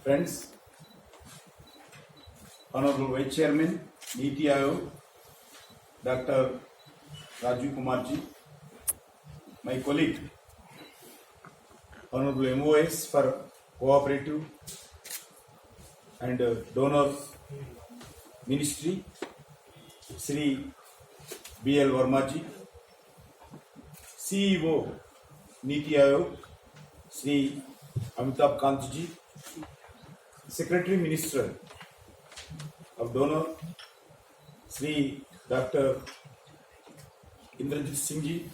Friends, Honorable Vice Chairman, Niti Aayog, Dr. Rajiv Kumar ji, my colleague, Honorable MOS for Cooperative and Donor Ministry, Sri B.L. Verma ji, CEO, Niti Aayog, Sri Amitabh Kant ji, Secretary Minister of Donor, Sri Dr. Indrajit Singh ji,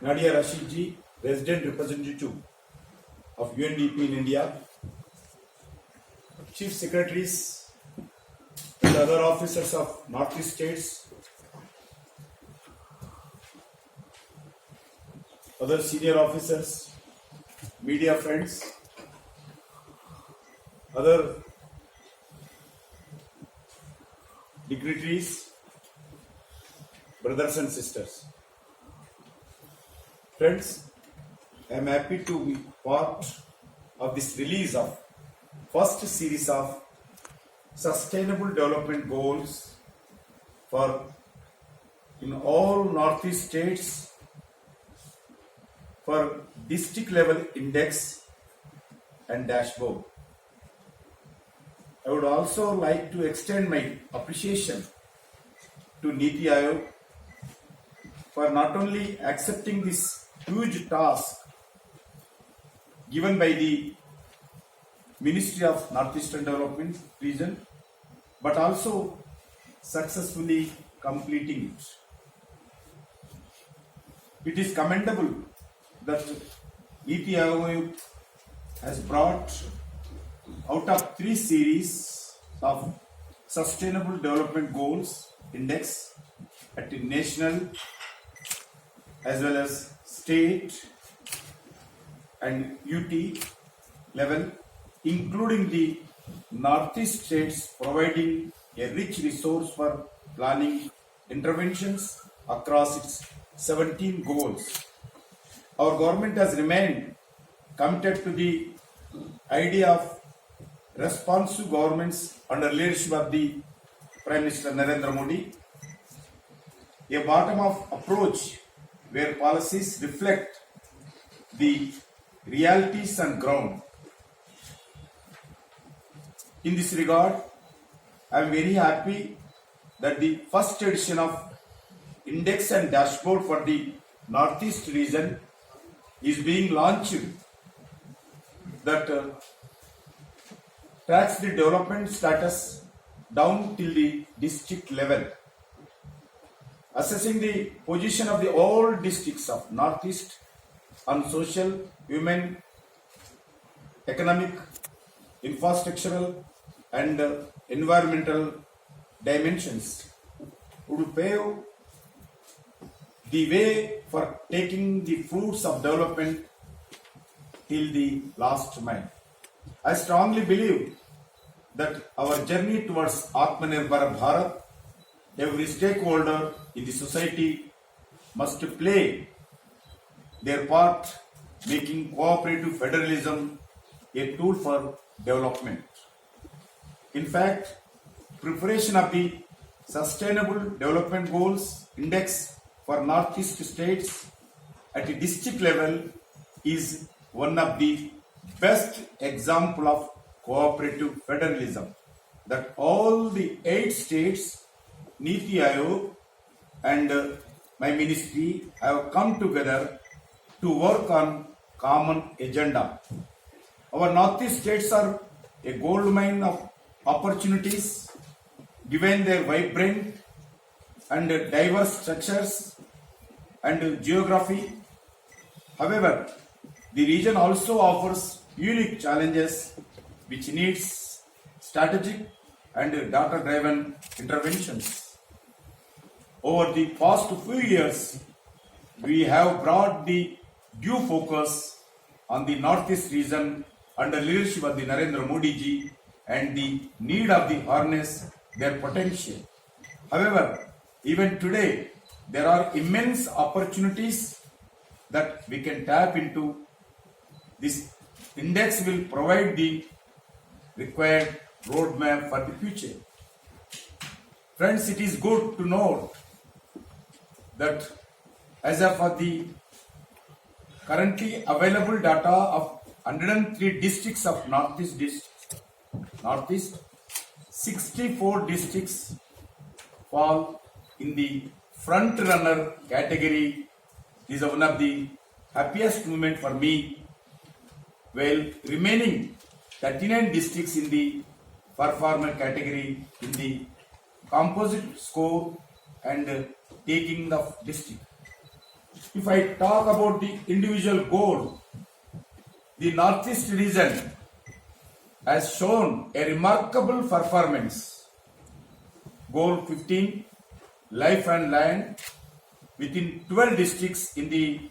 Nadia Rashid ji, Resident Representative of UNDP in India, Chief Secretaries and other officers of Northeast states, other senior officers, media friends, other dignitaries, brothers and sisters. Friends, I am happy to be part of this release of first series of Sustainable Development Goals for in all Northeast states for district level index and dashboard. I would also like to extend my appreciation to Niti Aayog for not only accepting this huge task given by the Ministry of Northeastern Development Region, but also successfully completing it. It is commendable that Niti Aayog has brought out of 3 series of Sustainable Development Goals Index at the national as well as state and UT level, including the Northeast states, providing a rich resource for planning interventions across its 17 goals. Our government has remained committed to the idea of responsive governments under leadership of the Prime Minister Narendra Modi, a bottom-up approach where policies reflect the realities on ground. In this regard, I am very happy that the first edition of Index and Dashboard for the Northeast region is being launched that tracks the development status down till the district level, assessing the position of the all districts of Northeast on social, human, economic, infrastructural and environmental dimensions would pave the way for taking the fruits of development till the last mile. I strongly believe that our journey towards Atmanirbhar Bharat, every stakeholder in the society must play their part, making cooperative federalism a tool for development. In fact, preparation of the Sustainable Development Goals Index for Northeast states at a district level is one of the best example of cooperative federalism, that all the 8 states, Niti Aayog and my ministry have come together to work on common agenda. Our Northeast states are a gold mine of opportunities given their vibrant and diverse structures and geography. However, the region also offers unique challenges which needs strategic and data-driven interventions. Over the past few years, we have brought the due focus on the Northeast region under leadership of the Narendra Modi ji and the need of the harness their potential. However, even today, there are immense opportunities that we can tap into This index will provide the required roadmap for the future. Friends, it is good to note that as of the currently available data of 103 districts of Northeast, 64 districts fall in the front runner category. Is one of the happiest moment for me, while remaining 39 districts in the performer category in the composite score and taking the district. If I talk about the individual goal, the Northeast region has shown a remarkable performance. Goal 15, life and land, within 12 districts in the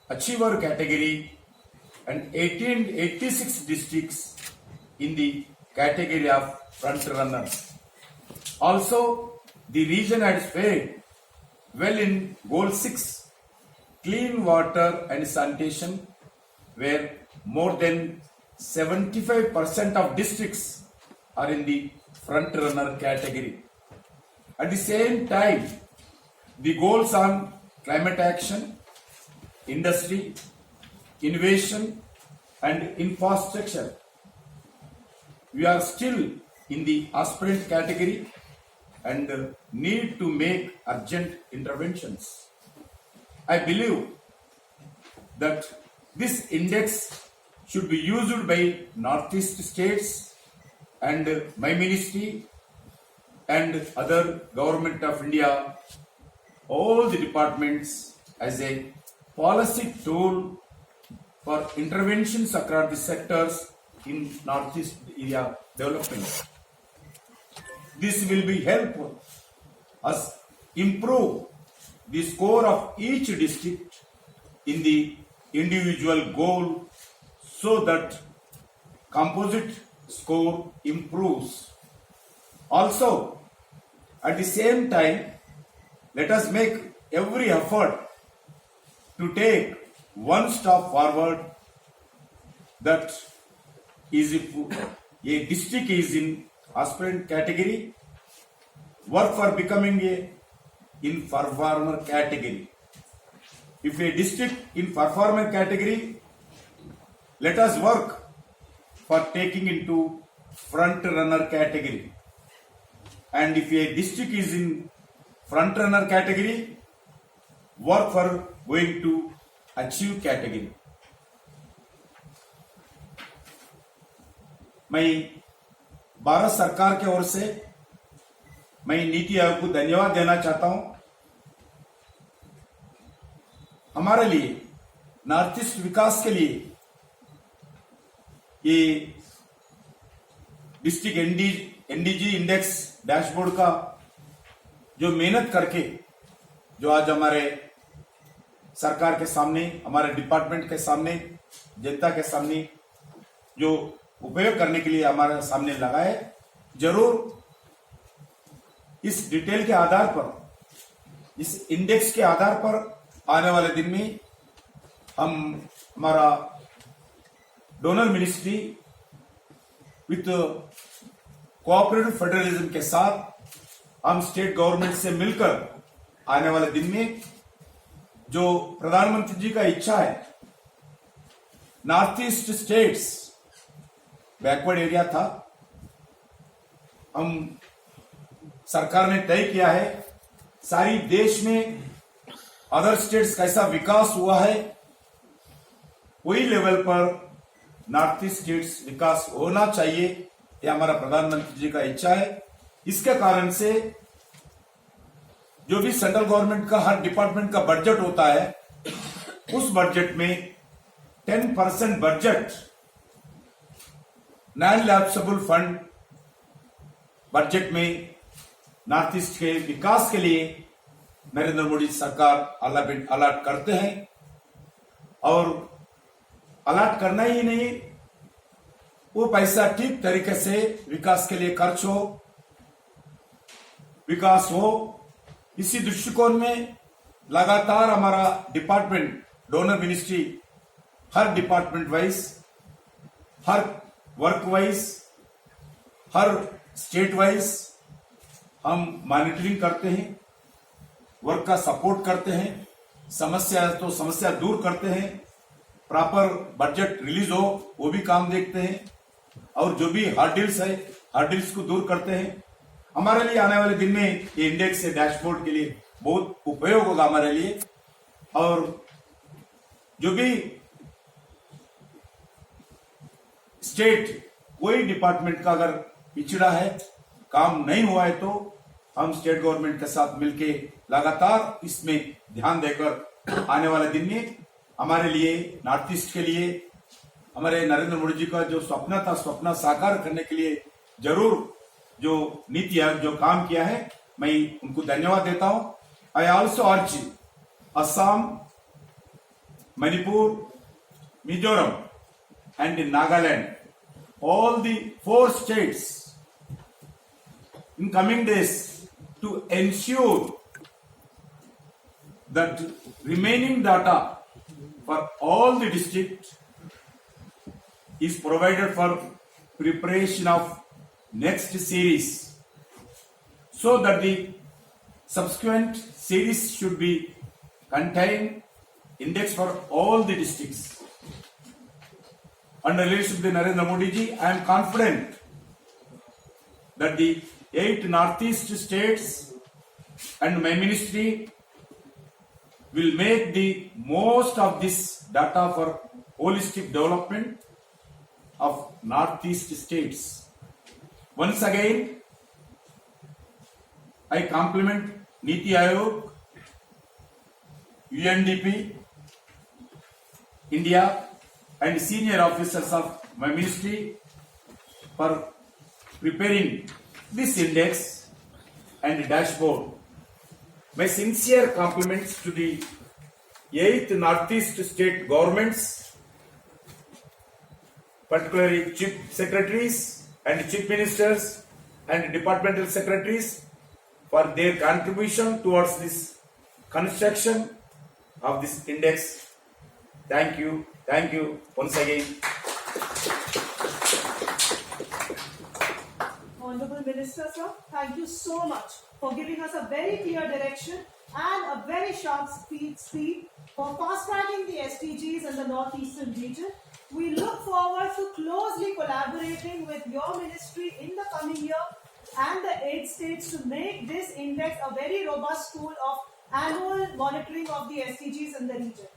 achiever category and 86 districts in the category of front runners. Also, the region has fared well in goal 6, clean water and sanitation, where more than 75% of districts are in the front runner category. At the same time, the goals on climate action, industry, innovation and infrastructure, we are still in the aspirant category and need to make urgent interventions. I believe that this index should be used by Northeast states and my ministry and other government of India, all the departments, as a policy tool for interventions across the sectors in Northeast area development. This will be helpful us improve the score of each district in the individual goal so that composite score improves. Also, at the same time, let us make every effort to take one step forward. That is, if a district is in aspirant category, work for becoming a in performer category. If a district in performer category, let us work for taking into front runner category. And if a district is in front runner category, work for going to achieve category. मैं भारत सरकार की ओर से मैं नीति आयोग को धन्यवाद देना चाहता हूं। हमारे लिए नॉर्थ ईस्ट विकास के लिए ये डिस्ट्रिक्ट एनडीजी इंडेक्स डैशबोर्ड का जो मेहनत करके जो आज हमारे सरकार के सामने, हमारे डिपार्टमेंट के सामने, जनता के सामने जो उपयोग करने के लिए हमारे सामने लगा है, जरूर इस डिटेल के आधार पर, इस इंडेक्स के आधार पर आने वाले दिन में हम हमारा donor ministry with cooperative federalism के साथ हम स्टेट गवर्नमेंट से मिलकर आने वाले दिन में जो प्रधानमंत्री जी का इच्छा है, north east states backward area था, हम सरकार ने तय किया है सारी देश में अदर स्टेट्स कैसा विकास हुआ है वही लेवल पर नॉर्थ ईस्ट स्टेट्स विकास होना चाहिए, यह हमारा प्रधानमंत्री जी का इच्छा है। इसके कारण से जो भी सेंट्रल गवर्नमेंट का हर डिपार्टमेंट का बजट होता है, उस बजट में 10% budget non lapsable fund budget में नॉर्थ ईस्ट के विकास के लिए नरेंद्र मोदी सरकार अलॉट करते हैं। और अलॉट करना ही नहीं, वो पैसा ठीक तरीके से विकास के लिए खर्च हो, विकास हो, इसी दृष्टिकोण में लगातार हमारा डिपार्टमेंट डोनर मिनिस्ट्री हर डिपार्टमेंट वाइज, हर वर्क वाइज, हर स्टेट वाइज हम मॉनिटरिंग करते हैं, वर्क का सपोर्ट करते हैं, समस्या तो समस्या दूर करते हैं, प्रॉपर बजट रिलीज हो वो भी काम देखते हैं, और जो भी हार्डिल्स है हार्डिल्स को दूर करते हैं। हमारे लिए आने वाले दिन में ये इंडेक्स से डैशबोर्ड के लिए बहुत उपयोग होगा हमारे लिए। और जो भी स्टेट कोई डिपार्टमेंट का अगर पिछड़ा है, काम नहीं हुआ है, तो हम स्टेट गवर्नमेंट के साथ मिलके लगातार इसमें ध्यान देकर आने वाले दिन में हमारे लिए, नॉर्थ ईस्ट के लिए, हमारे नरेंद्र मोदी जी का जो स्वप्न था, स्वप्न साकार करने के लिए जरूर जो नीति आयोग जो काम किया है, मैं उनको धन्यवाद देता हूं। आई ऑल्सो अर्ज Assam, Manipur, Mizoram and Nagaland, all the 4 states in coming days to ensure that remaining data for all the districts is provided for preparation of next series, so that the subsequent series should be contain index for all the districts. Under leadership of the Narendra Modi ji, I am confident that the 8 northeast states and my ministry will make the most of this data for holistic development of northeast states. Once again, I compliment Niti Aayog, UNDP, India, and senior officers of my ministry for preparing this index and dashboard. My sincere compliments to the 8 Northeast state governments, particularly chief secretaries and chief ministers and departmental secretaries, for their contribution towards this construction of this index. Thank you once again. Honorable Minister, sir, thank you so much for giving us a very clear direction and a very sharp speed for fast-tracking the SDGs in the northeastern region. We look forward to closely collaborating with your ministry in the coming year and the 8 states to make this index a very robust tool of annual monitoring of the SDGs in the region.